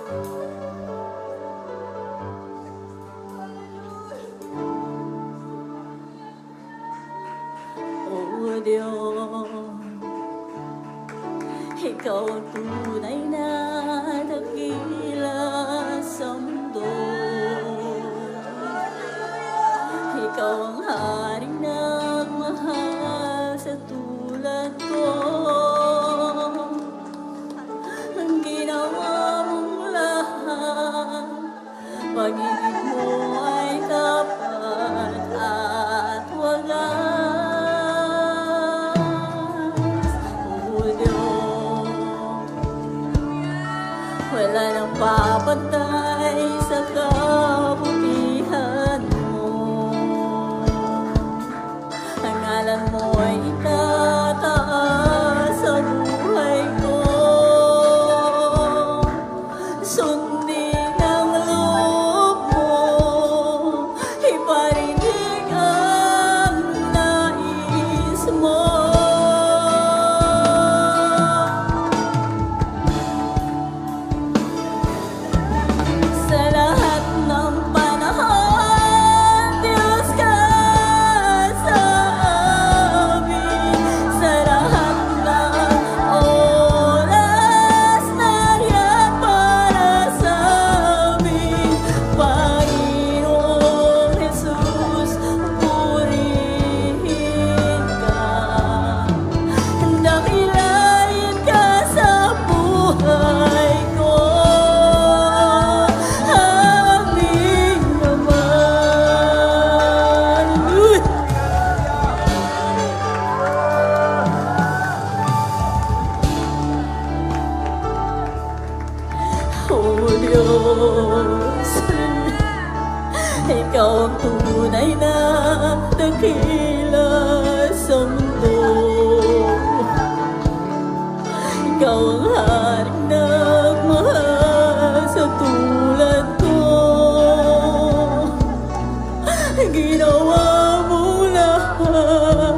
O Diyos, Ikaw ang tunay na dakila sa mundo. Ikaw ang haring nagmahal sa tulad ko. Ang ginawa mong lahat, pag-ibig mo ay tapat at wagas. O Diyos, wala nang papantay sa kabutihan mo. Ang ngalan mo ay itataas sa buhay ko. Sundin ang loob mo, iparinig ang nais mo. Sa lahat ng panahon, Diyos ka sa amin. Sa lahat ng oras, nariyan para sa amin. Panginoong Jesus, purihin ka. Dakilain ka sa buhay ko. Aming naman. O Diyos, Ikaw ang tunay na dakila sa mundo. Ikaw ang haring nagmahal sa tulad ko. Ginawa mo lahat,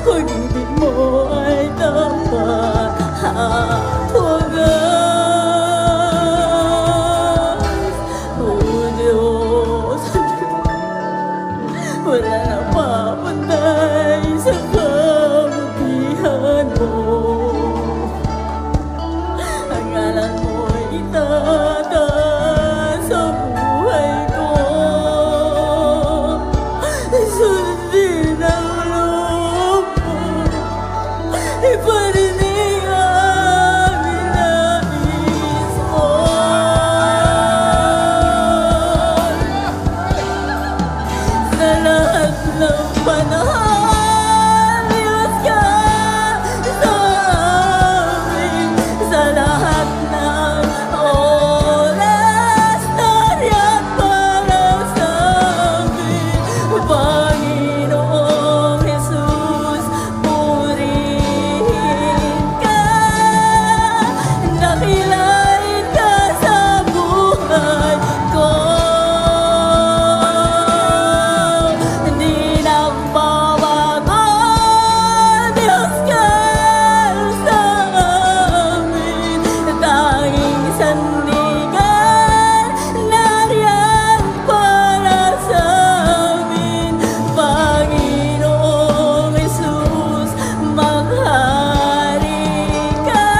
pag-ibig mo ay tapat at wagas. O Diyos, wala nang papantay sa kabutihan mo. Ang ngalan mo ay itataas sa buhay ko. Sundin ang loob mo, iparinig ang nais mo. Sa lahat ng panahon, Diyos ka sa amin. Sa lahat ng oras, nariyan para sa amin. Panginoong Jesus, purihin ka. Dakilain ka sa buhay ko. Hindi nagbabago, Diyos ka sa amin. Tanging sandigan, nariyan para sa amin. Panginoong Jesus, maghari ka.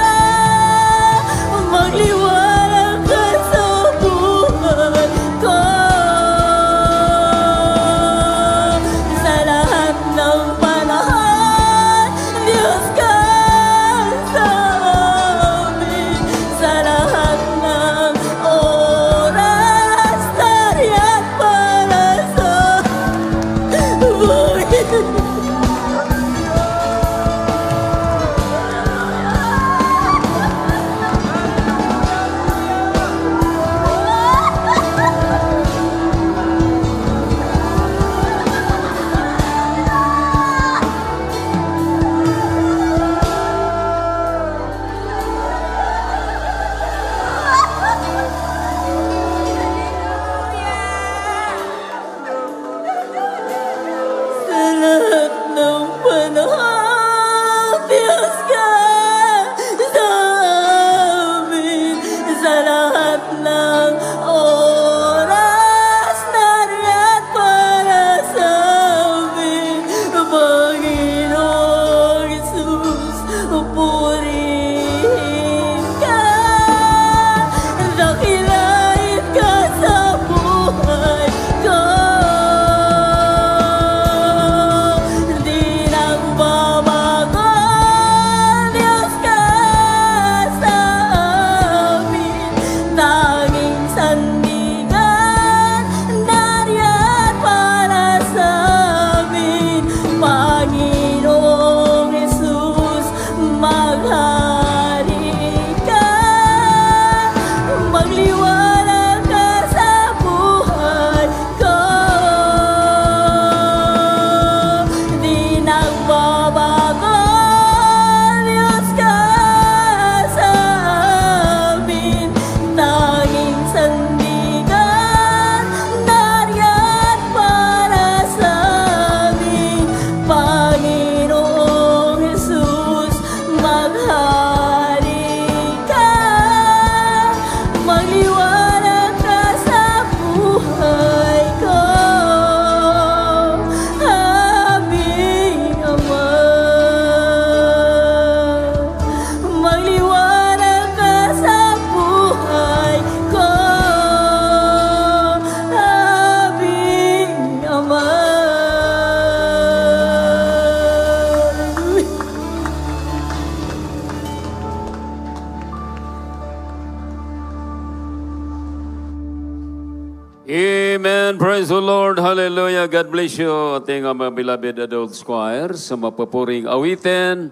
Amen. Praise the Lord. Hallelujah. God bless you, ating mga beloved adult choir, sa mapapuring awitin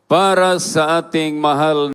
para sa ating mahal